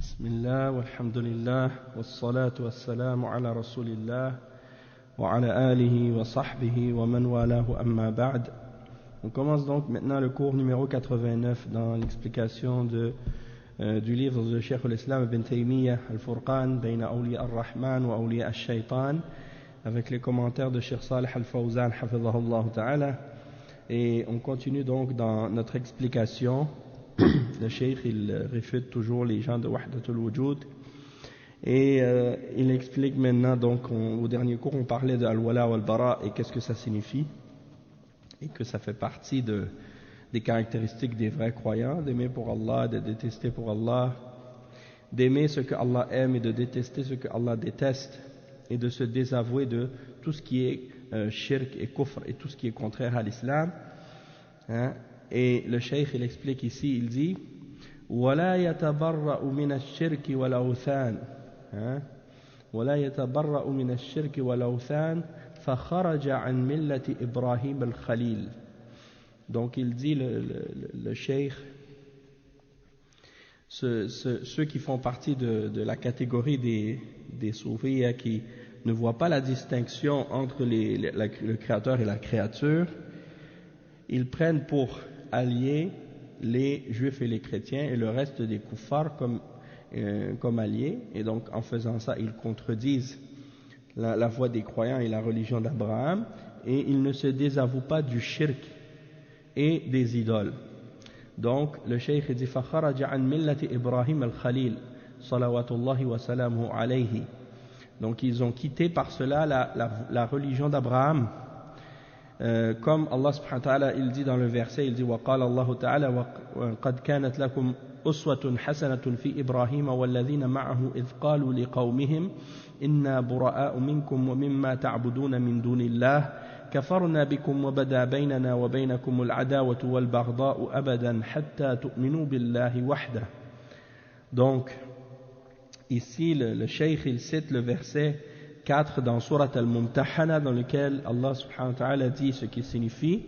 بسم الله والحمد لله والصلاة والسلام على رسول الله وعلى آله وصحبه ومن والاه أما بعد. On commence donc maintenant le cours numéro 89 dans l'explication du livre de Cheikh al-Islam ibn Taymiyyah al-Furqan bayna awliya ar-Rahman wa awliya ash-Shaytan avec les commentaires de Cheikh Salih al-Fawzan hafidhahullah ta'ala. Et on continue donc dans notre explication. Le Cheikh il réfute toujours les gens de Wahdatul Wujud et il explique maintenant donc au dernier cours on parlait de Al-Wala wal-Bara et qu'est-ce que ça signifie et que ça fait partie des caractéristiques des vrais croyants, d'aimer pour Allah, de détester pour Allah, d'aimer ce que Allah aime et de détester ce que Allah déteste et de se désavouer de tout ce qui est shirk et kufr et tout ce qui est contraire à l'islam, hein. Et le cheikh il explique ici, il dit وَلَا يَتَبَرَّأُ مِنَ الشِّرْكِ وَالْأَوْثَانِ وَلَا يَتَبَرَّأُ مِنَ الشِّرْكِ وَالْأَوْثَانِ فَخَرَجَ عَنْ مِلَّةِ إِبْرَاهِيمَ الْخَلِيلِ. Donc il dit le cheikh, ceux qui font partie de la catégorie des soufis qui ne voient pas la distinction entre le créateur et la créature, ils prennent pour alliés les juifs et les chrétiens et le reste des kuffars comme alliés, et donc en faisant ça ils contredisent la voie des croyants et la religion d'Abraham, et ils ne se désavouent pas du shirk et des idoles. Donc le cheikh dit فَخَرَجَ عَنْ مِلَّةِ إِبْرَاهِيمَ الْخَلِيلِ صَلَوَاتُ اللَّهِ وَسَلَامُهُ عَلَيْهِ. Donc ils ont quitté par cela la religion d'Abraham. Comme Allah subhanahu wa ta'ala il dit dans le verset, il dit وقال الله تعالى وقد كانت لكم أسوة حسنة في إبراهيم والذين معه إذ قالوا لقومهم إنا براء منكم ومما تعبدون من دون الله كفرنا بكم وبدا بيننا وبينكم العداوة والبغضاء أبدا حتى تؤمنوا بالله وحده. Donc ici le cheikh il cite le verset 4 dans Surat al-Mumtahana dans lequel Allah subhanahu wa ta'ala dit ce qui signifie,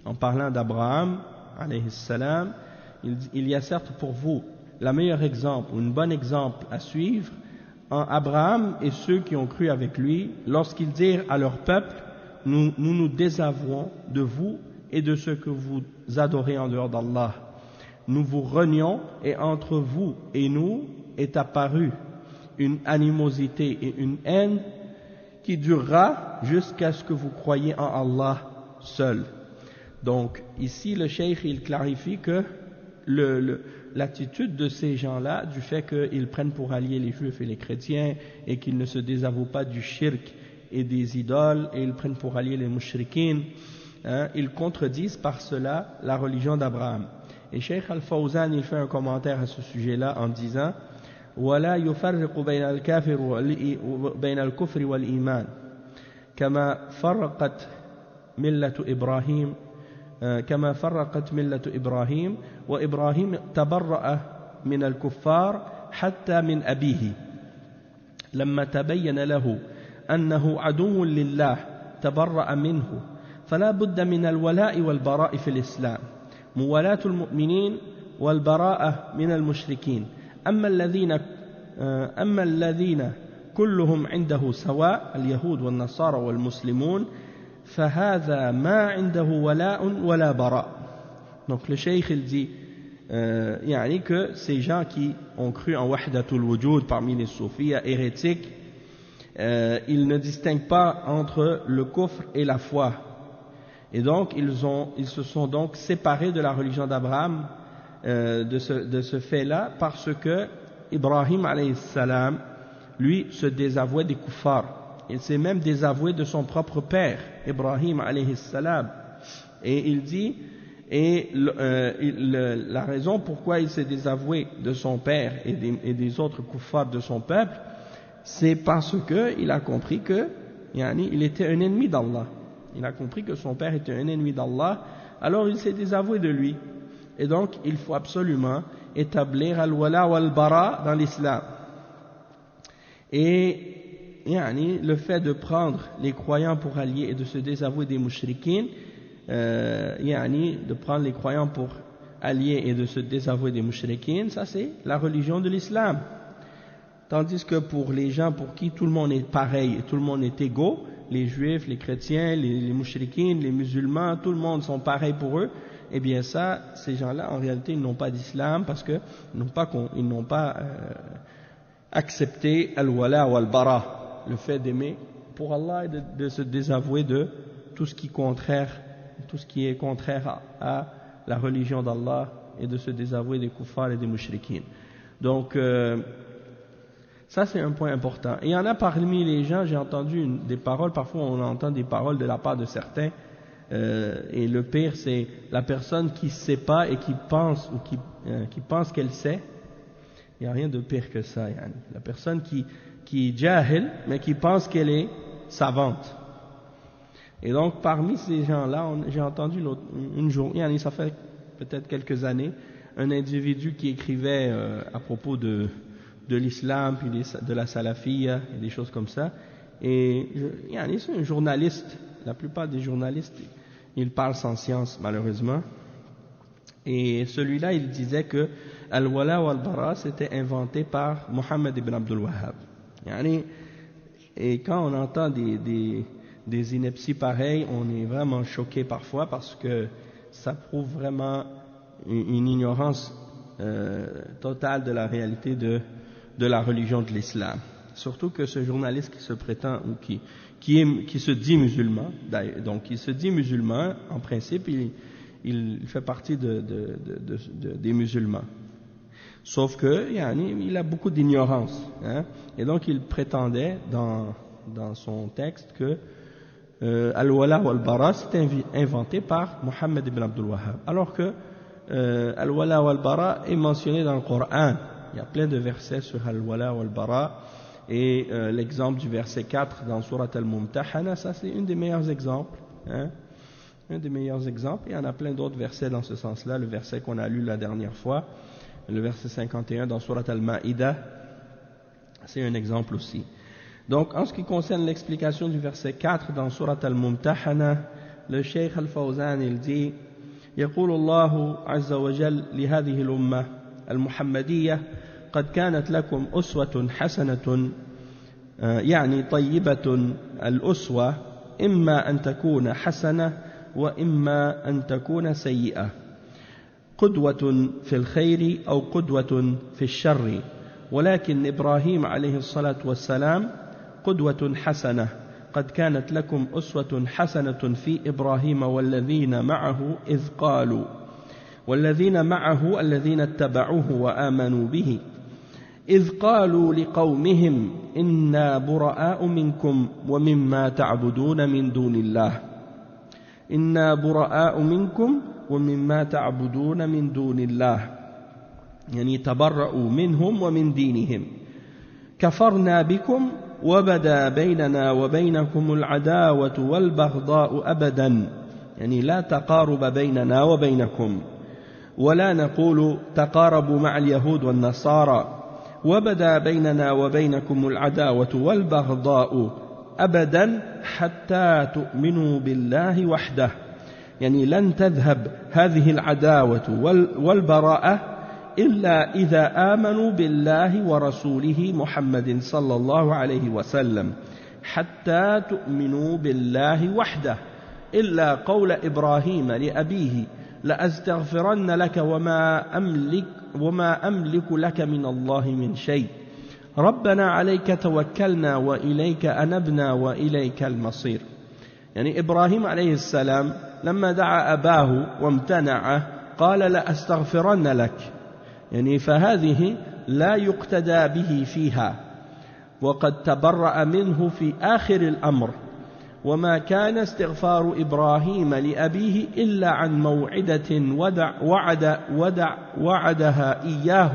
en parlant d'Abraham alayhi salam, il y a certes pour vous la meilleure exemple, ou un bon exemple à suivre en Abraham et ceux qui ont cru avec lui lorsqu'ils dirent à leur peuple nous désavouons de vous et de ce que vous adorez en dehors d'Allah, nous vous renions et entre vous et nous est apparue une animosité et une haine qui durera jusqu'à ce que vous croyiez en Allah seul. Donc ici le cheikh il clarifie que l'attitude de ces gens-là, du fait qu'ils prennent pour alliés les juifs et les chrétiens et qu'ils ne se désavouent pas du shirk et des idoles et ils prennent pour alliés les mushrikines, hein, ils contredisent par cela la religion d'Abraham. Et Cheikh Al-Fawzan il fait un commentaire à ce sujet-là en disant ولا يفرق بين الكفر والإيمان كما فرقت ملة إبراهيم وإبراهيم تبرأ من الكفار حتى من أبيه لما تبين له أنه عدو لله تبرأ منه فلا بد من الولاء والبراء في الإسلام موالاة المؤمنين والبراءة من المشركين أما الذين كلهم عنده سواء اليهود والنصارى والمسلمون فهذا ما عنده ولاء ولا براء. Donc le cheikh il dit يعني que ces gens qui ont cru en Wahdatul Wujud parmi les soufis hérétiques, ils ne distinguent pas entre le kufr et la foi, et donc ils se sont donc séparés de la religion d'Abraham de ce fait-là, parce que Ibrahim alayhi salam lui se désavouait des kuffars, il s'est même désavoué de son propre père Ibrahim alayhi salam, et il dit la raison pourquoi il s'est désavoué de son père et des autres kuffars de son peuple, c'est parce que il a compris que il était un ennemi d'Allah, il a compris que son père était un ennemi d'Allah, alors il s'est désavoué de lui. Et donc il faut absolument établir al-wala wal-bara dans l'islam. Et le fait de prendre les croyants pour alliés et de se désavouer des mushrikines, de prendre les croyants pour alliés et de se désavouer des mushrikines, ça c'est la religion de l'islam. Tandis que pour les gens pour qui tout le monde est pareil, tout le monde est égaux, les juifs, les chrétiens, les mouchrikines, les musulmans, tout le monde sont pareils pour eux, eh bien ça, ces gens-là, en réalité, ils n'ont pas d'islam parce qu'ils n'ont pas accepté al-wala ou al-bara, le fait d'aimer pour Allah et de se désavouer de tout ce qui est contraire à la religion d'Allah et de se désavouer des kuffars et des mouchrikines. Donc, ça c'est un point important. Et il y en a parmi les gens, j'ai entendu des paroles, parfois on entend des paroles de la part de certains, et le pire c'est la personne qui ne sait pas et qui pense qu'elle sait. Il n'y a rien de pire que ça. Yani. La personne qui est jahil, mais qui pense qu'elle est savante. Et donc parmi ces gens-là, j'ai entendu une journée, yani, ça fait peut-être quelques années, un individu qui écrivait à propos de l'islam, puis de la salafiyya et des choses comme ça. Et c'est un journaliste. La plupart des journalistes, ils parlent sans science, malheureusement. Et celui-là, il disait que al-wala ou al-bara, c'était inventé par Mohammed ibn Abdul Wahhab. Et quand on entend des inepties pareilles, on est vraiment choqué parfois parce que ça prouve vraiment une ignorance totale de la réalité de la religion de l'islam. Surtout que ce journaliste qui se prétend ou qui se dit musulman, donc il se dit musulman, en principe il fait partie des musulmans. Sauf que il a beaucoup d'ignorance, hein, et donc il prétendait dans son texte que al-wala ou al-bara c'était inventé par Mohammed ibn Abdul Wahhab, alors que al-wala ou al-bara est mentionné dans le Coran. Il y a plein de versets sur al-wala ou al-bara, et l'exemple du verset 4 dans Surat al-Mumtahana, ça c'est un des meilleurs exemples, hein, un des meilleurs exemples. Il y en a plein d'autres versets dans ce sens-là. Le verset qu'on a lu la dernière fois, le verset 51 dans Surat al-Ma'ida, c'est un exemple aussi. Donc en ce qui concerne l'explication du verset 4 dans Surat al-Mumtahana, le Cheikh al-Fawzan il dit: يقول الله عز وجل لهذه الأمة المحمدية قد كانت لكم أسوة حسنة، يعني طيبة الأسوة إما أن تكون حسنة وإما أن تكون سيئة، قدوة في الخير أو قدوة في الشر، ولكن إبراهيم عليه الصلاة والسلام قدوة حسنة، قد كانت لكم أسوة حسنة في إبراهيم والذين معه إذ قالوا، والذين معه الذين اتبعوه وآمنوا به، إذ قالوا لقومهم إنا براء منكم ومما تعبدون من دون الله، إنا براء منكم ومما تعبدون من دون الله، يعني تبرؤوا منهم ومن دينهم، كفرنا بكم وبدا بيننا وبينكم العداوة والبغضاء أبدا، يعني لا تقارب بيننا وبينكم، ولا نقول تقاربوا مع اليهود والنصارى، وبدا بيننا وبينكم العداوة والبغضاء أبدا حتى تؤمنوا بالله وحده، يعني لن تذهب هذه العداوة والبراءة إلا إذا آمنوا بالله ورسوله محمد صلى الله عليه وسلم، حتى تؤمنوا بالله وحده، إلا قول إبراهيم لأبيه لأستغفرن لك وما أملك لك من الله من شيء، ربنا عليك توكلنا وإليك أنبنا وإليك المصير. يعني إبراهيم عليه السلام لما دعا أباه وامتنع قال لأستغفرن لك، يعني فهذه لا يقتدى به فيها، وقد تبرأ منه في آخر الأمر، وما كان استغفار إبراهيم لأبيه إلا عن موعدة وعدها إياه،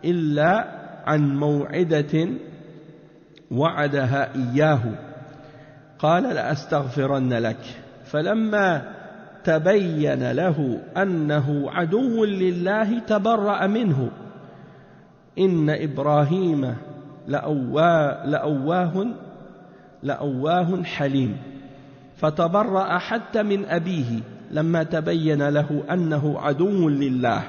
إلا عن موعدة وعدها إياه، قال لأستغفرن لك، فلما تبين له أنه عدو لله تبرأ منه، إن إبراهيم لأواه حليم، فتبرأ حتى من أبيه لما تبين له أنه عدو لله.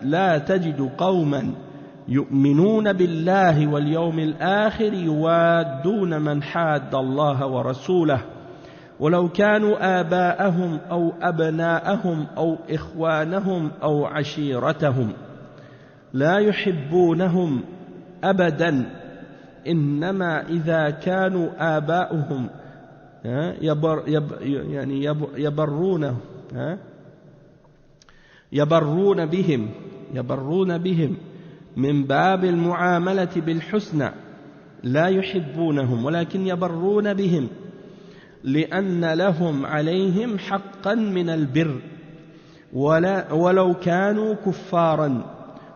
لا تجد قوما يؤمنون بالله واليوم الآخر يوادون من حاد الله ورسوله ولو كانوا آباءهم أو أبناءهم أو إخوانهم أو عشيرتهم لا يحبونهم أبدا إنما إذا كانوا آباؤهم يبرون بهم من باب المعاملة بالحسنى لا يحبونهم ولكن يبرون بهم لأن لهم عليهم حقا من البر ولو كانوا كفارا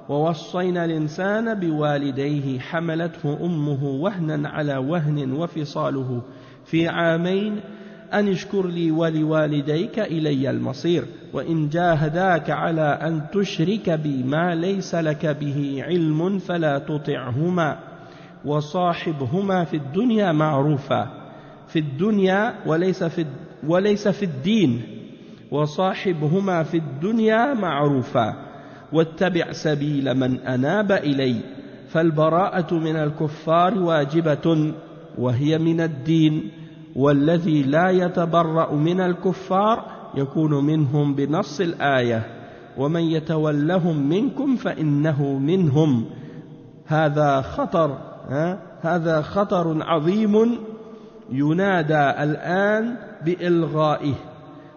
ووصينا الإنسان بوالديه حملته أمه وهنا على وهن وفصاله في عامين أن اشكر لي ولوالديك إلي المصير وإن جاهداك على أن تشرك بي ما ليس لك به علم فلا تطعهما وصاحبهما في الدنيا معروفا في الدنيا وليس في الدين وصاحبهما في الدنيا معروفا واتبع سبيل من أناب إلي فالبراءة من الكفار واجبة وهي من الدين والذي لا يتبرأ من الكفار يكون منهم بنص الآية ومن يتولهم منكم فإنه منهم هذا خطر عظيم ينادى الآن بإلغائه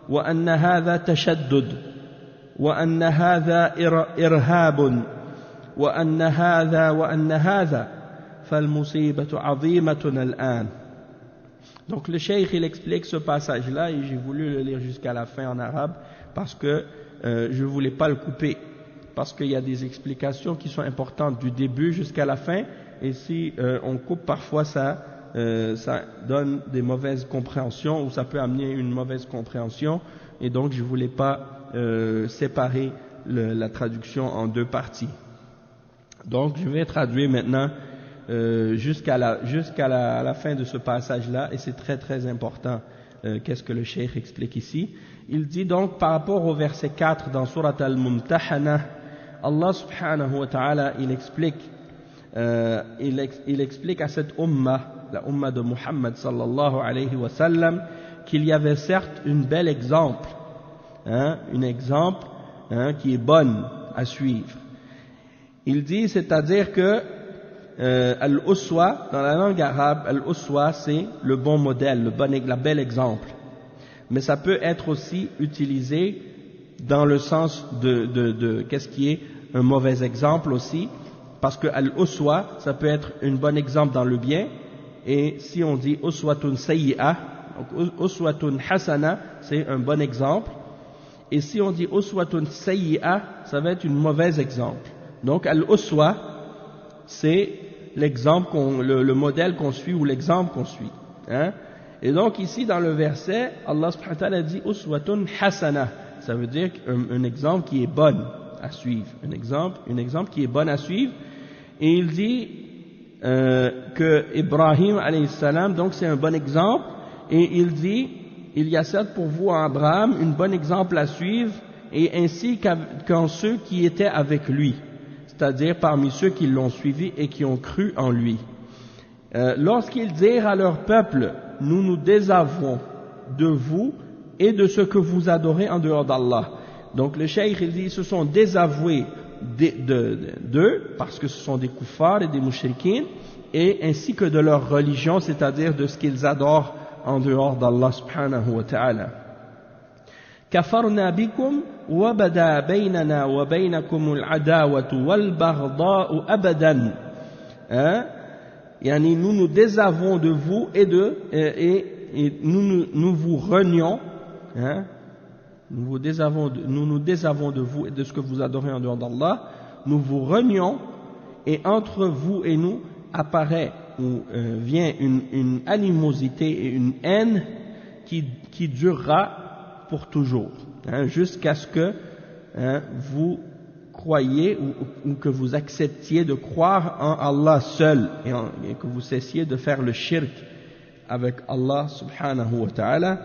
وأن هذا تشدد وأن هذا إرهاب وأن هذا فالمصيبة عظيمة الآن. Donc le cheikh il explique ce passage-là et j'ai voulu le lire jusqu'à la fin en arabe parce que je ne voulais pas le couper parce qu'il y a des explications qui sont importantes du début jusqu'à la fin et si on coupe parfois ça donne des mauvaises compréhensions ou ça peut amener une mauvaise compréhension et donc je ne voulais pas séparer la traduction en deux parties. Donc je vais traduire maintenant jusqu'à la fin de ce passage-là et c'est très très important qu'est-ce que le cheikh explique ici. Il dit donc par rapport au verset 4 dans Surat Al-Mumtahana, Allah subhanahu wa ta'ala il explique à cette umma, la umma de Muhammad sallallahu alayhi wa sallam, qu'il y avait certes une belle exemple, un exemple qui est bonne à suivre. Il dit, c'est-à-dire que al-uswa, dans la langue arabe, al-uswa c'est le bon modèle, le bel exemple. Mais ça peut être aussi utilisé dans le sens de qu'est-ce qui est un mauvais exemple aussi, parce que al-uswa, ça peut être un bon exemple dans le bien, et si on dit uswatun sayyi'ah, donc uswatun hasana, c'est un bon exemple, et si on dit uswatun sayyi'ah, ça va être un mauvais exemple. Donc al-uswa, c'est l'exemple, le modèle qu'on suit ou l'exemple qu'on suit. Et donc ici dans le verset, Allah subhanahu wa ta'ala dit uswatun hasana, ça veut dire un exemple qui est bon à suivre, un exemple qui est bon à suivre. Et il dit que Ibrahim alayhi salam, donc c'est un bon exemple, et il dit il y a certes pour vous en Abraham un bon exemple à suivre, et ainsi qu'en ceux qui étaient avec lui, c'est-à-dire parmi ceux qui l'ont suivi et qui ont cru en lui. Lorsqu'ils dirent à leur peuple, nous nous désavouons de vous et de ce que vous adorez en dehors d'Allah. Donc le cheikh il dit, ils se sont désavoués d'eux, parce que ce sont des kuffars et des mushrikines, et ainsi que de leur religion, c'est-à-dire de ce qu'ils adorent en dehors d'Allah subhanahu wa ta'ala. كفرنا بكم وبدا بيننا وبينكم العداوة والبغضاء أبدا. Yani nous nous désavouons de vous et nous vous renions, nous nous désavouons de vous et de ce que vous adorez en dehors d'Allah, nous vous renions, et entre vous et nous apparaît ou vient une animosité et une haine qui durera pour toujours, jusqu'à ce que vous croyez ou que vous acceptiez de croire en Allah seul et que vous cessiez de faire le shirk avec Allah subhanahu wa ta'ala.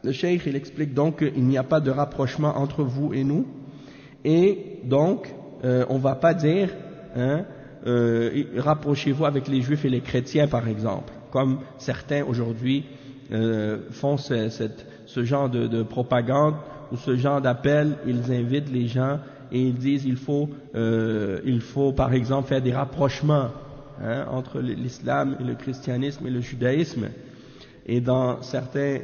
Le cheikh il explique donc qu'il n'y a pas de rapprochement entre vous et nous, et donc on ne va pas dire hein, rapprochez-vous avec les juifs et les chrétiens par exemple, comme certains aujourd'hui font ce genre de propagande ou ce genre d'appel. Ils invitent les gens et ils disent il faut par exemple faire des rapprochements, hein, entre l'islam et le christianisme et le judaïsme. Et dans certaines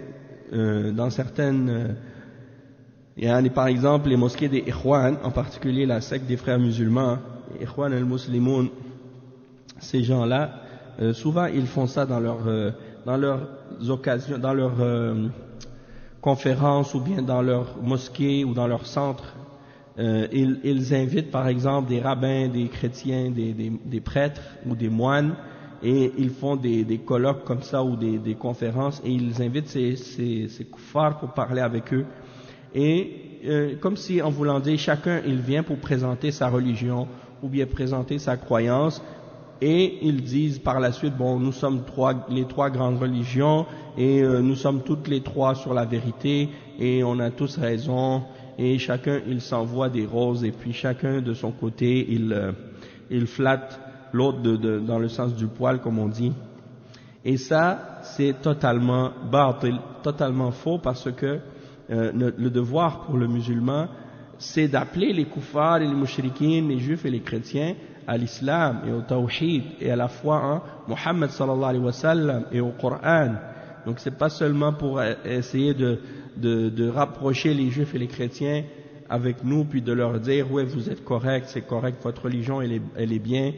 par exemple les mosquées des Ikhwan, en particulier la secte des frères musulmans, Ikhwan al-Muslimoun, ces gens-là, souvent ils font ça dans leurs occasions, dans leurs conférences ou bien dans leurs mosquées ou dans leurs centres. Ils invitent par exemple des rabbins, des chrétiens, des prêtres ou des moines, et ils font des colloques comme ça ou des conférences, et ils invitent ces kuffars pour parler avec eux. Et comme si en voulant dire, chacun il vient pour présenter sa religion ou bien présenter sa croyance, et ils disent par la suite, bon, nous sommes les trois grandes religions et nous sommes toutes les trois sur la vérité et on a tous raison, et chacun il s'envoie des roses et puis chacun de son côté il flatte l'autre dans le sens du poil comme on dit. Et ça c'est totalement batil, totalement faux, parce que le devoir pour le musulman c'est d'appeler les kuffars et les mushrikines, les juifs et les chrétiens à l'islam et au tawhid et à la foi en Muhammad sallallahu alayhi wa sallam et au Coran. Donc c'est pas seulement pour essayer de rapprocher les juifs et les chrétiens avec nous puis de leur dire ouais vous êtes corrects, c'est correct, votre religion elle est bien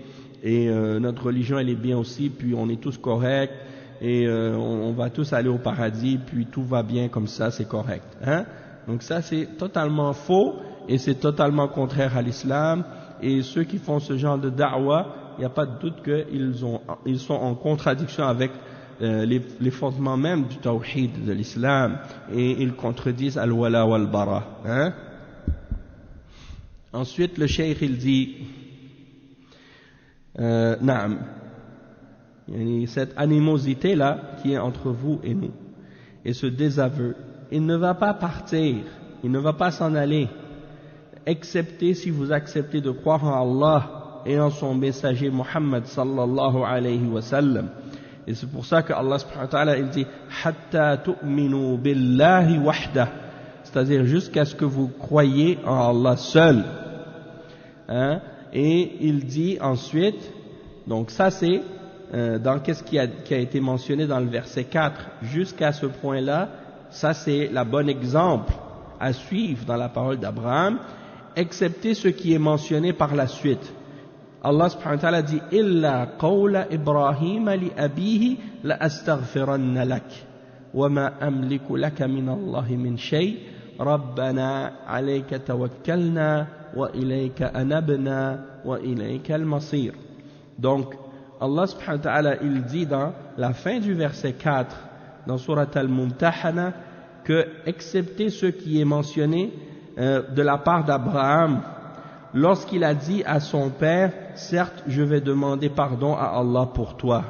et notre religion elle est bien aussi, puis on est tous corrects et on va tous aller au paradis puis tout va bien comme ça, c'est correct, hein? Donc ça c'est totalement faux et c'est totalement contraire à l'islam. Et ceux qui font ce genre de da'wa, il n'y a pas de doute qu'ils sont en contradiction avec les fondements même du tawhid de l'islam, et ils contredisent al-wala wal-bara, hein? Ensuite le cheikh il dit Naam, cette animosité là qui est entre vous et nous, et ce désaveu, il ne va pas partir, il ne va pas s'en aller, excepté si vous acceptez de croire en Allah et en son messager Muhammad sallallahu alayhi wa sallam. Et c'est pour ça que Allah subhanahu wa ta'ala il dit hatta tu'minu billahi wahdah, c'est-à-dire jusqu'à ce que vous croyez en Allah seul, hein? Et il dit ensuite, donc ça c'est dans qu'est-ce qui a été mentionné dans le verset 4 jusqu'à ce point-là, ça c'est la bonne exemple à suivre dans la parole d'Abraham, excepté ce qui est mentionné par la suite. Allah subhanahu wa ta'ala dit illa qawla Ibrahim li abihi la astaghfiranna lak wa ma amliku laka min Allah min shay rabbana alayka tawakkalna wa ilayka anabna wa ilayka al-masir. Donc Allah subhanahu wa ta'ala il dit dans la fin du verset 4 dans Surat Al-Mumtahana que excepté ce qui est mentionné de la part d'Abraham lorsqu'il a dit à son père, certes je vais demander pardon à Allah pour toi,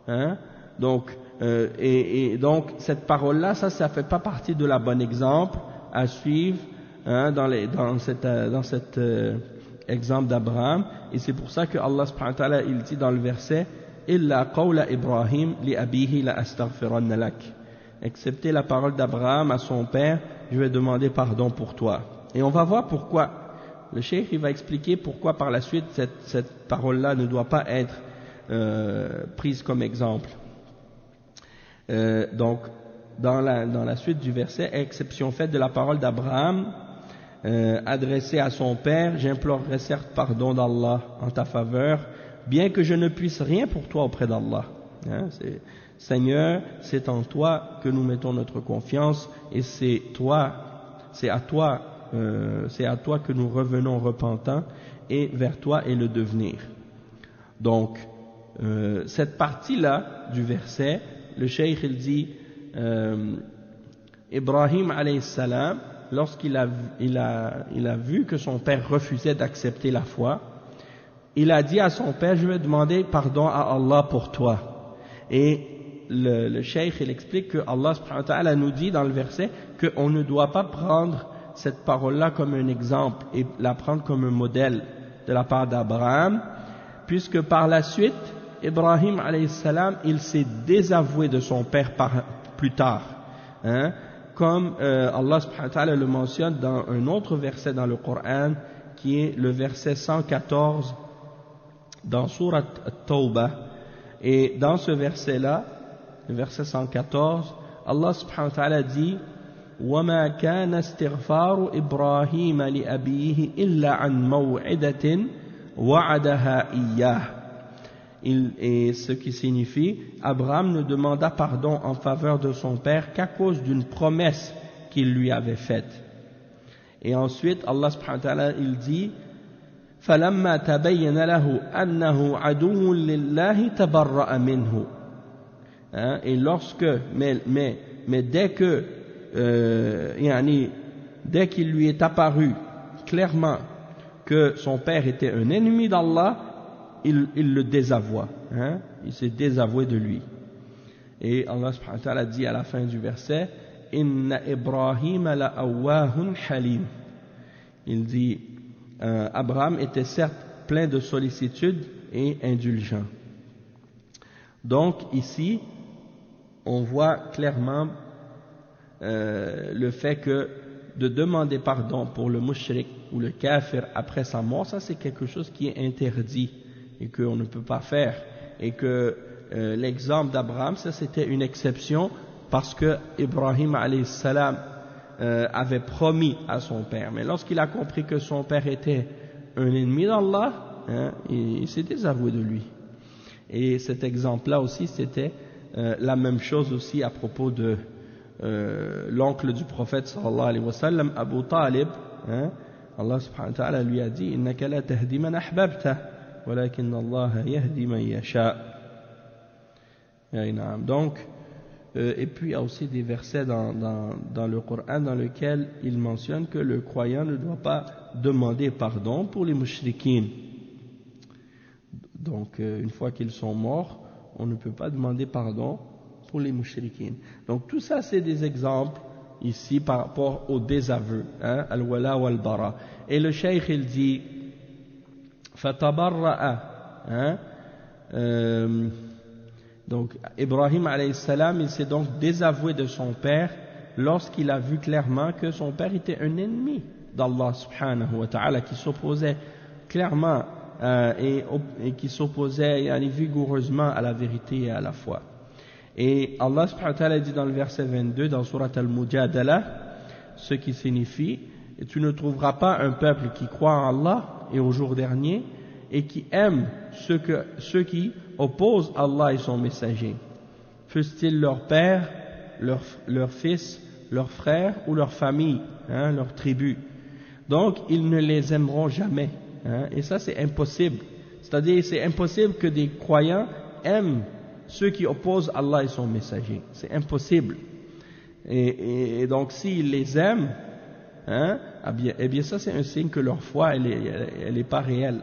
hein? Donc donc cette parole là, ça fait pas partie de la bonne exemple à suivre, hein, dans cet exemple d'Abraham. Et c'est pour ça que Allah subhanahu wa ta'ala il dit dans le verset illa qawla Ibrahim li abihi la astaghfiranna lak, excepté la parole d'Abraham à son père, je vais demander pardon pour toi. Et on va voir pourquoi. Le cheikh il va expliquer pourquoi par la suite cette parole-là ne doit pas être prise comme exemple. Donc dans la suite du verset, exception faite de la parole d'Abraham adressée à son père, j'implorerai certes pardon d'Allah en ta faveur, bien que je ne puisse rien pour toi auprès d'Allah, hein? Seigneur, c'est en toi que nous mettons notre confiance et c'est à toi que nous revenons repentants et vers toi est le devenir. Donc cette partie-là du verset, le cheikh il dit Ibrahim alayhi salam, lorsqu'il a vu que son père refusait d'accepter la foi, il a dit à son père, je vais demander pardon à Allah pour toi. Et le cheikh il explique que Allah subhanahu wa ta'ala nous dit dans le verset qu'on ne doit pas prendre cette parole-là comme un exemple et la prendre comme un modèle de la part d'Abraham, puisque par la suite, Ibrahim alayhi salam, il s'est désavoué de son père plus tard, hein, comme Allah subhanahu wa ta'ala le mentionne dans un autre verset dans le Coran, qui est le verset 114 dans Surat At-Tawbah. Et dans ce verset-là, le verset 114, Allah subhanahu wa ta'ala dit وَمَا كَانَ اسْتِغْفَارُ إِبْرَاهِيمَ لِأَبِيهِ إِلَّا عَنْ مَوْعِدَةٍ وَعَدَهَا إِيَّاهُ. Et ce qui signifie, Abraham ne demanda pardon en faveur de son père qu'à cause d'une promesse qu'il lui avait faite. Et ensuite, Allah subhanahu wa ta'ala, il dit فَلَمَّا تَبَيَّنَ لَهُ أَنَّهُ عَدُوٌّ لِلَّهِ تَبَرَّأَ مِنْهُ. Et lorsque, mais dès que, dès qu'il lui est apparu clairement que son père était un ennemi d'Allah, il le désavoua, hein? Il s'est désavoué de lui. Et Allah subhanahu wa ta'ala dit à la fin du verset Inna Ibrahim la'awwahun halim. Il dit Abraham était certes plein de sollicitude et indulgent. Donc ici on voit clairement le fait que de demander pardon pour le mushrik ou le kafir après sa mort, ça c'est quelque chose qui est interdit et qu'on ne peut pas faire, et que l'exemple d'Abraham, ça c'était une exception parce que Ibrahim alayhi salam avait promis à son père, mais lorsqu'il a compris que son père était un ennemi d'Allah, hein, il s'est désavoué de lui. Et cet exemple-là aussi c'était la même chose aussi à propos de l'oncle du prophète sallallahu alayhi wa sallam, Abu Talib, hein, Allah subhanahu wa ta'ala lui a dit innaka la tahdi man ahbabta walakin Allah yahdi man yasha. Donc et puis il y a aussi des versets dans le Coran dans lesquels il mentionne que le croyant ne doit pas demander pardon pour les mushrikines. Donc une fois qu'ils sont morts, on ne peut pas demander pardon pour les mushrikines. Donc tout ça c'est des exemples ici par rapport au désaveu, hein, al-wala wal-bara. Et le cheikh il dit fatabarra'a, hein, donc Ibrahim alayhi salam, il s'est donc désavoué de son père lorsqu'il a vu clairement que son père était un ennemi d'Allah subhanahu wa ta'ala, qui s'opposait clairement et qui s'opposait vigoureusement à la vérité et à la foi. Et Allah subhanahu wa ta'ala dit dans le verset 22 dans Surat Al-Mujadala, ce qui signifie tu ne trouveras pas un peuple qui croit en Allah et au jour dernier et qui aime ceux qui opposent Allah et son messager, fussent-ils leur père, leur fils, leur frère ou leur famille, hein, leur tribu. Donc ils ne les aimeront jamais, hein, et ça c'est impossible. C'est-à-dire c'est impossible que des croyants aiment ceux qui opposent Allah et son messager, c'est impossible. Et donc s'ils les aiment, hein, eh bien ça c'est un signe que leur foi elle est pas réelle.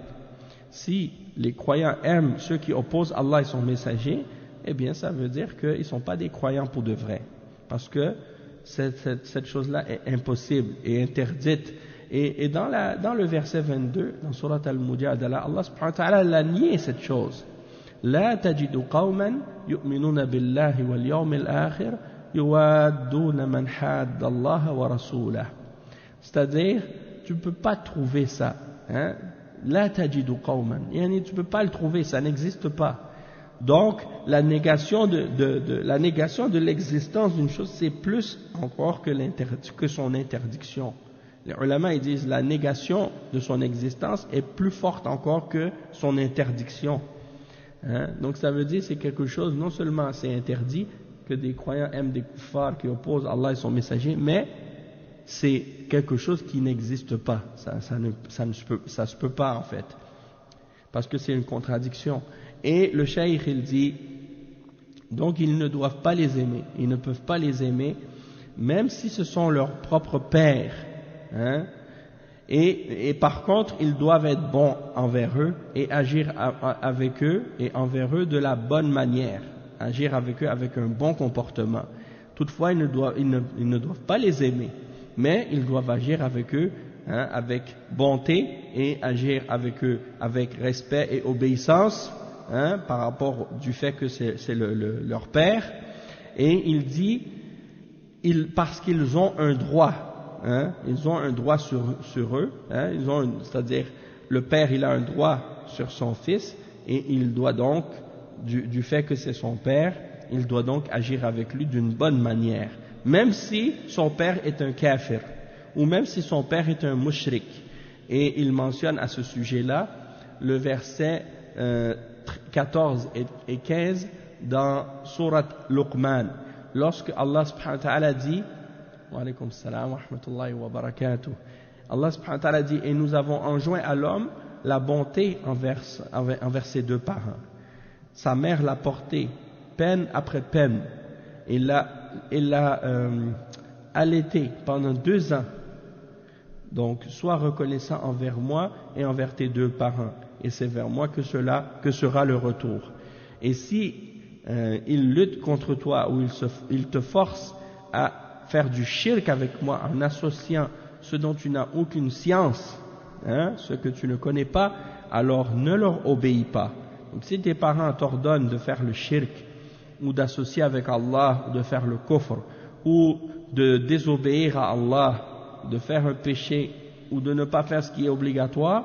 Si les croyants aiment ceux qui opposent Allah et son messager, eh bien ça veut dire qu'ils ne sont pas des croyants pour de vrai, parce que cette chose-là est impossible et interdite. Et dans le verset 22 dans Surat Al-Mujadala, Allah subhanahu wa ta'ala l'a nié cette chose. لا تجد قوما يؤمنون بالله واليوم الآخر يوادون من حاد الله ورسوله. C'est-à-dire, tu ne peux pas trouver ça. Hein? لا تجد قوما, tu ne peux pas le trouver, ça n'existe pas. Donc, la négation de l'existence d'une chose, c'est plus encore que son interdiction. Les ulama ils disent la négation de son existence est plus forte encore que son interdiction. Hein? Donc ça veut dire c'est quelque chose, non seulement c'est interdit que des croyants aiment des kuffars qui opposent Allah et son messager, mais c'est quelque chose qui n'existe pas. Ça se peut pas en fait, parce que c'est une contradiction. Et le cheikh il dit donc ils ne doivent pas les aimer, ils ne peuvent pas les aimer même si ce sont leurs propres pères, hein? Et par contre, ils doivent être bons envers eux et agir avec eux et envers eux de la bonne manière, agir avec eux avec un bon comportement. Toutefois, ils ne doivent pas les aimer, mais ils doivent agir avec eux avec bonté et agir avec eux avec respect et obéissance par rapport du fait que c'est leur père. Et il dit parce qu'ils ont un droit, ils ont un droit sur eux, c'est-à-dire le père il a un droit sur son fils et il doit donc du fait que c'est son père, il doit donc agir avec lui d'une bonne manière, même si son père est un kafir ou même si son père est un mushrik. Et il mentionne à ce sujet-là le verset 14 et 15 dans Surat Luqman, lorsque Allah subhanahu wa ta'ala dit wa alaykum salam wa rahmatullahi wa barakatuh, Allah subhanahu wa ta'ala dit: et nous avons enjoint à l'homme la bonté envers ses deux parents. Sa mère l'a porté peine après peine et l'a allaité pendant 2 ans. Donc sois reconnaissant envers moi et envers tes deux parents, et c'est vers moi que sera le retour. Et si il lutte contre toi ou il te force à faire du shirk avec moi en associant ce dont tu n'as aucune science, ce que tu ne connais pas, alors ne leur obéis pas. Donc si tes parents t'ordonnent de faire le shirk ou d'associer avec Allah ou de faire le kufr ou de désobéir à Allah, de faire un péché ou de ne pas faire ce qui est obligatoire,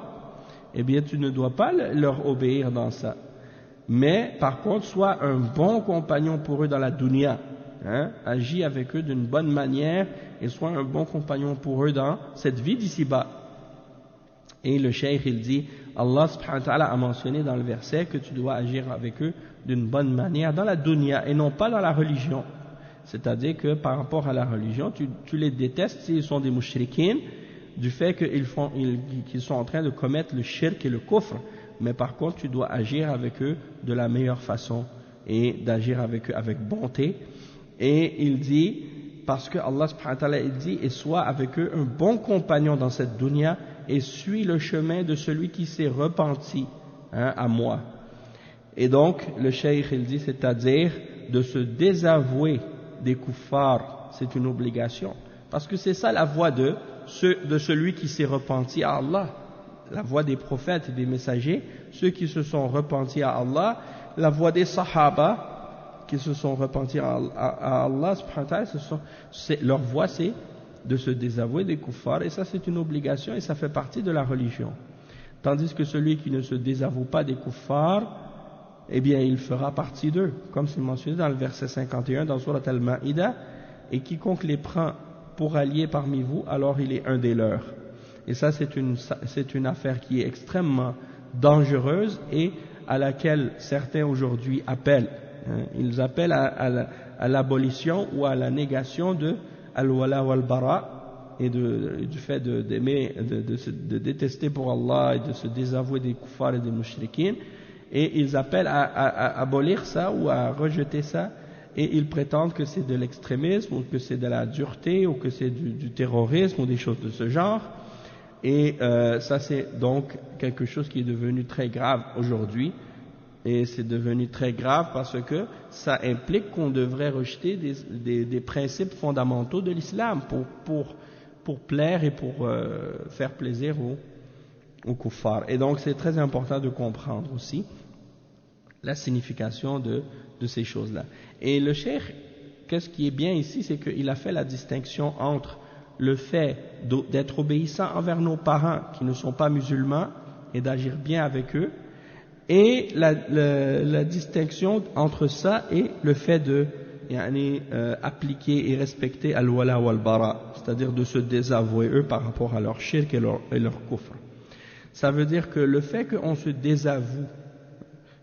eh bien tu ne dois pas leur obéir dans ça. Mais par contre, sois un bon compagnon pour eux dans la dunya, agis avec eux d'une bonne manière et sois un bon compagnon pour eux dans cette vie d'ici-bas. Et le cheikh il dit, Allah subhanahu wa ta'ala a mentionné dans le verset que tu dois agir avec eux d'une bonne manière dans la dunya et non pas dans la religion. C'est-à-dire que par rapport à la religion, tu les détestes s'ils sont des mushrikines, du fait qu'ils sont en train de commettre le shirk et le kufr, mais par contre tu dois agir avec eux de la meilleure façon et d'agir avec eux avec bonté. Et il dit, parce que Allah subhanahu wa ta'ala il dit, et sois avec eux un bon compagnon dans cette dunya et suis le chemin de celui qui s'est repenti à moi. Et donc le cheikh il dit, c'est-à-dire de se désavouer des kuffars, c'est une obligation, parce que c'est ça la voie de celui qui s'est repenti à Allah, la voie des prophètes et des messagers, ceux qui se sont repentis à Allah, la voie des sahaba qui se sont repentis à Allah subhanahu wa ta'ala, leur voie c'est de se désavouer des kuffars, et ça c'est une obligation et ça fait partie de la religion. Tandis que celui qui ne se désavoue pas des kuffars, eh bien il fera partie d'eux, comme c'est mentionné dans le verset 51 dans Surat Al-Ma'ida, et quiconque les prend pour alliés parmi vous, alors il est un des leurs. Et ça c'est une affaire qui est extrêmement dangereuse et à laquelle certains aujourd'hui appellent. Ils appellent à l'abolition ou à la négation de al-wala wal-bara et du fait de détester pour Allah et de se désavouer des kuffars et des mushrikines. Et ils appellent à abolir ça ou à rejeter ça, et ils prétendent que c'est de l'extrémisme ou que c'est de la dureté ou que c'est du terrorisme ou des choses de ce genre. Et ça c'est donc quelque chose qui est devenu très grave aujourd'hui, et c'est devenu très grave parce que ça implique qu'on devrait rejeter des principes fondamentaux de l'islam pour plaire et pour faire plaisir aux kuffars. Et donc c'est très important de comprendre aussi la signification de ces choses-là. Et le cheikh, qu'est-ce qui est bien ici, c'est qu'il a fait la distinction entre le fait d'être obéissant envers nos parents qui ne sont pas musulmans et d'agir bien avec eux, et la distinction entre ça et le fait de appliquer et respecter al-wala wal-bara, c'est-à-dire de se désavouer eux par rapport à leur shirk et leur kufr. Ça veut dire que le fait qu'on se désavoue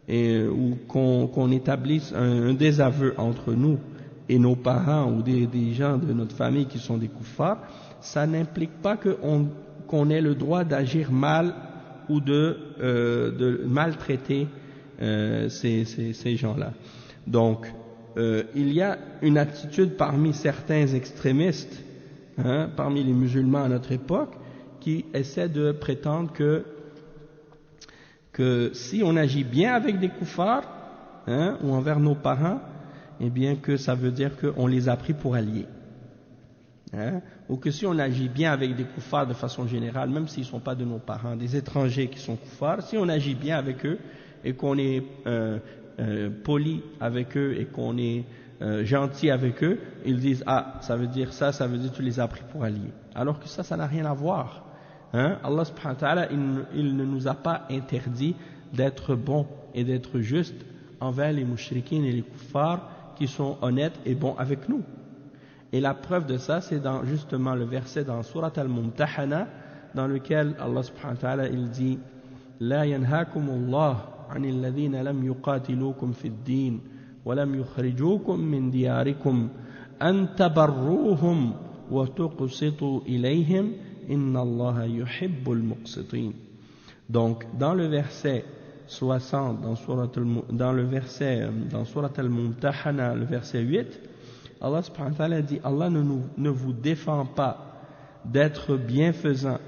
ou qu'on établisse un désaveu entre nous et nos parents ou des gens de notre famille qui sont des kuffars, ça n'implique pas qu'on ait le droit d'agir mal ou de maltraiter ces gens-là. Donc, il y a une attitude parmi certains extrémistes, parmi les musulmans à notre époque, qui essaient de prétendre que si on agit bien avec des kuffars ou envers nos parents, eh bien que ça veut dire qu'on les a pris pour alliés. ou que si on agit bien avec des koufars de façon générale, même s'ils ne sont pas de nos parents, des étrangers qui sont koufars, si on agit bien avec eux et qu'on est poli avec eux et qu'on est gentil avec eux, ils disent ah, ça veut dire ça, ça veut dire tu les as pris pour alliés. Alors que ça n'a rien à voir. Allah subhanahu wa ta'ala, il ne nous a pas interdit d'être bons et d'être justes envers les mouchrikines et les kuffars qui sont honnêtes et bons avec nous. Et la preuve de ça, c'est dans justement le verset dans Surat Al-Mumtahana, dans lequel Allah subhanahu wa ta'ala, il dit La yanhakumullah anil ladhina lam yuqatilukum fid din wa lam yukhrijukum min diyarikum an tabarruhum wa tuqsitu ilayhim inna Allaha yuhibbul muqsitin. Donc, dans le verset 60, dans Surat Al-Mumtahana, le verset 8, Allah subhanahu wa ta'ala dit Allah ne vous défend pas d'être bienfaisant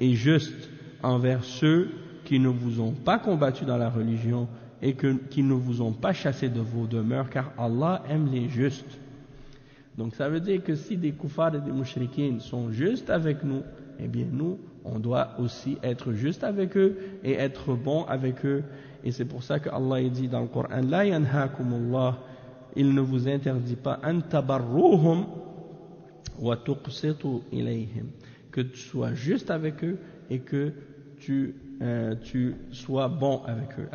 et juste envers ceux qui ne vous ont pas combattu dans la religion et qui ne vous ont pas chassé de vos demeures, car Allah aime les justes. Donc ça veut dire que si des kuffars et des mushrikines sont justes avec nous, eh bien nous, on doit aussi être juste avec eux et être bon avec eux. Et c'est pour ça que Allah dit dans le Coran La yanhakumullah, il ne vous interdit pas an tabarruhum wa tuqsitu ilayhim, que tu sois juste avec eux et que tu sois bon avec eux.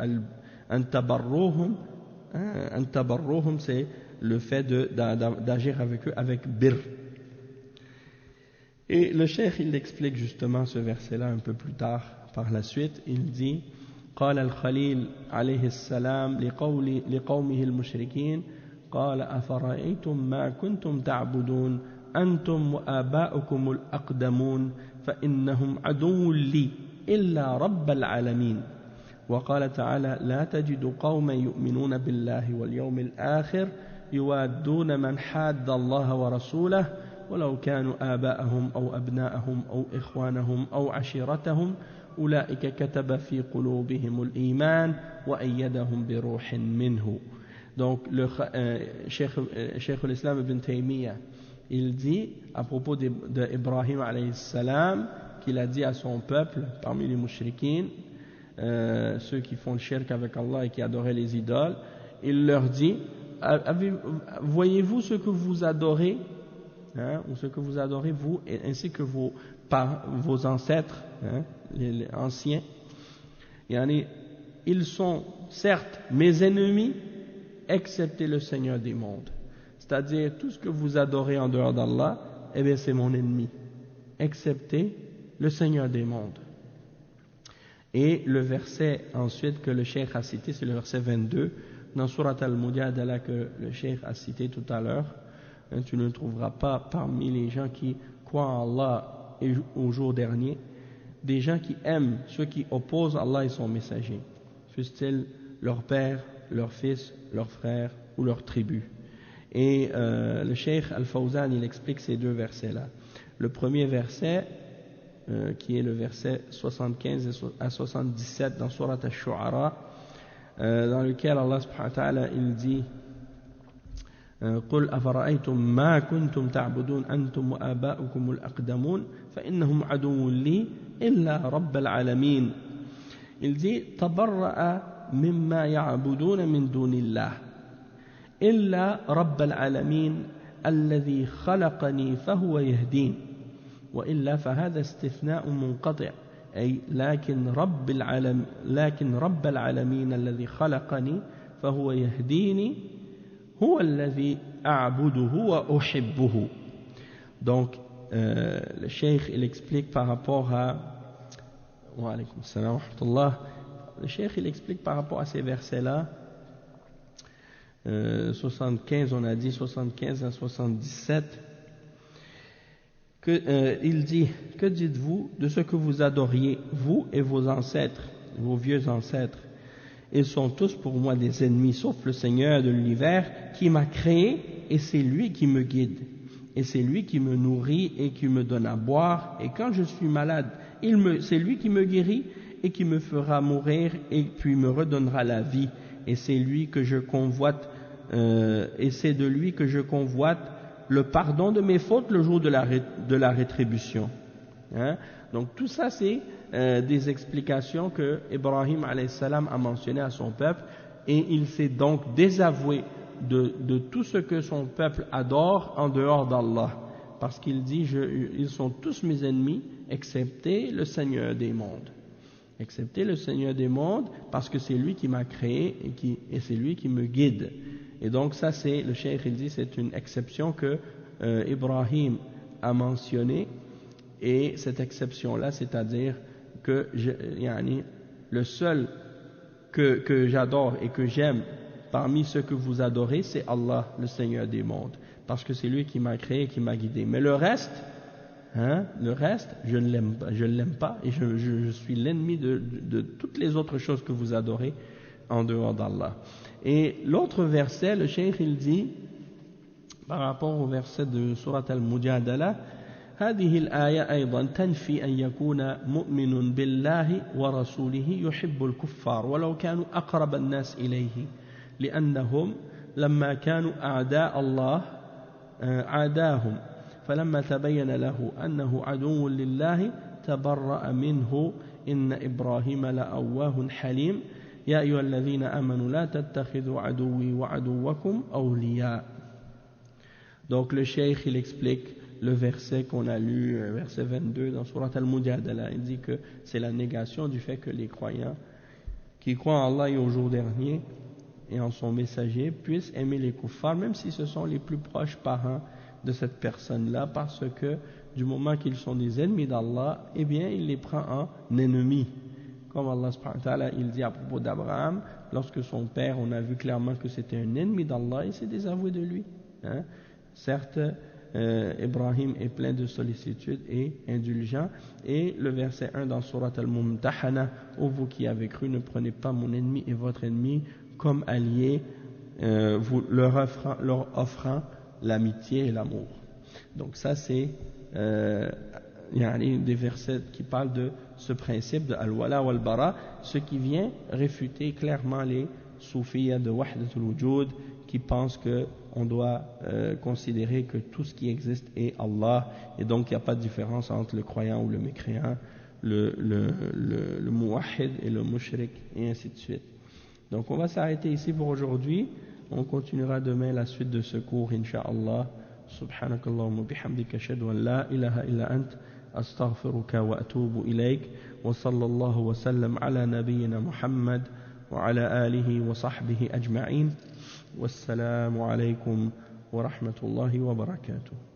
An tabarruhum, c'est le fait d'agir avec eux avec birr. Et le cheikh il explique justement ce verset là un peu plus tard par la suite. Il dit قال الخليل عليه السلام لقومه المشركين قال أفرأيتم ما كنتم تعبدون أنتم وآباؤكم الأقدمون فإنهم عدو لي إلا رب العالمين. وقال تعالى لا تجد قوما يؤمنون بالله واليوم الآخر يوادون من حاد الله ورسوله ولو كانوا آباءهم أو أبناءهم أو إخوانهم أو عشيرتهم أولئك كتب في قلوبهم الإيمان وأيدهم بروح منه. Donc le Cheikh l'Islam Ibn Taymiyyah, il dit à propos d'Ibrahim alayhi salam, qu'il a dit à son peuple parmi les mouchrikines, ceux qui font le shirk avec Allah et qui adoraient les idoles, il leur dit voyez-vous ce que vous adorez, ou ce que vous adorez vous ainsi que vos ancêtres, les anciens, ils sont certes mes ennemis excepté le Seigneur des mondes. C'est-à-dire tout ce que vous adorez en dehors d'Allah, eh bien c'est mon ennemi, excepté le Seigneur des mondes. Et le verset ensuite que le cheikh a cité, c'est le verset 22 dans Surat Al-Mujadala que le cheikh a cité tout à l'heure. Tu ne trouveras pas parmi les gens qui croient en Allah et au jour dernier des gens qui aiment ceux qui opposent Allah et son messager, fussent-ils leur père, leur fils, leur frère ou leur tribu. Et le cheikh Al-Fawzan il explique ces deux versets-là. Le premier verset qui est le verset 75 à 77 dans Surat Al-Shu'ara, dans lequel Allah subhanahu wa ta'ala il dit قل أفرأيتم ما كنتم تعبدون أنتم وآباؤكم الأقدمون فإنهم عدو لي إلا رب العالمين. Il dit تبرأ مما يعبدون من دون الله إلا رب العالمين الذي خلقني فهو يهدين وإلا فهذا استثناء منقطع أي لكن رب العالمين الذي خلقني فهو يهديني هو الذي أعبده وأحبه. Donc le cheikh il explique par rapport à wa alaykum salam wa rahmatullah, le cheikh il explique par rapport à ces versets là 75 on a dit 75 à 77 il dit que dites-vous de ce que vous adoriez vous et vos ancêtres, vos vieux ancêtres? Ils sont tous pour moi des ennemis, sauf le Seigneur de l'univers qui m'a créé, et c'est lui qui me guide, et c'est lui qui me nourrit et qui me donne à boire, et quand je suis malade, c'est lui qui me guérit et qui me fera mourir et puis me redonnera la vie, et c'est lui que je convoite, et c'est de lui que je convoite le pardon de mes fautes le jour de la rétribution. Hein? Donc tout ça c'est des explications que Ibrahim alayhi salam a mentionné à son peuple, et il s'est donc désavoué de tout ce que son peuple adore en dehors d'Allah, parce qu'il dit ils sont tous mes ennemis excepté le Seigneur des mondes. Excepté le Seigneur des mondes, parce que c'est lui qui m'a créé et c'est lui qui me guide. Et donc ça c'est, le cheikh il dit, c'est une exception que Ibrahim a mentionnée, et cette exception là, c'est-à-dire que le seul que j'adore et que j'aime parmi ceux que vous adorez, c'est Allah, le Seigneur des mondes, parce que c'est lui qui m'a créé et qui m'a guidé. Mais le reste, je ne l'aime pas, et je suis l'ennemi de toutes les autres choses que vous adorez en dehors d'Allah. Et l'autre verset, le cheikh il dit, par rapport au verset de Surat Al-Mujadala, هذه الآية أيضا تنفي أن يكون مؤمن بالله ورسوله يحب الكفار ولو كانوا أقرب الناس إليه، لأنهم لما كانوا أعداء الله عاداهم، فلما تبين له أنه عدو لله تبرأ منه إن إبراهيم لأواه حليم يا أيها الذين آمنوا لا تتخذوا عدوي وعدوكم أولياء. Donc le cheikh il explique le verset qu'on a lu, verset 22 dans Surat Al-Mujadala. Il dit que c'est la négation du fait que les croyants qui croient en Allah et au jour dernier et en son messager puissent aimer les kuffars, même si ce sont les plus proches parents de cette personne-là, parce que du moment qu'ils sont des ennemis d'Allah, eh bien il les prend en ennemis. Comme Allah subhanahu wa ta'ala, il dit à propos d'Abraham, lorsque son père, on a vu clairement que c'était un ennemi d'Allah, il s'est désavoué de lui. Hein? Certes, Ibrahim est plein de sollicitude et indulgent, et le verset 1 dans Surat Al-Mumtahana, ô vous qui avez cru, ne prenez pas mon ennemi et votre ennemi comme alliés, vous leur offrant l'amitié et l'amour. Donc ça c'est des versets qui parlent de ce principe de al-wala wal-bara, ce qui vient réfuter clairement les soufiyas de Wahdatul Wujud, qui pensent qu'on doit considérer que tout ce qui existe est Allah, et donc il n'y a pas de différence entre le croyant ou le mécréant, le muwahhid et le mushrik, et ainsi de suite. Donc on va s'arrêter ici pour aujourd'hui. On continuera demain la suite de ce cours, incha'Allah. Subhanakallahumma bihamdika ashhadu an la ilaha illa ant astaghfiruka wa atubu ilayk wa sallallahu wa sallam ala nabiyyina Muhammad wa ala alihi wa sahbihi ajma'in. Wassalamu alaykum wa rahmatullahi wa barakatuh.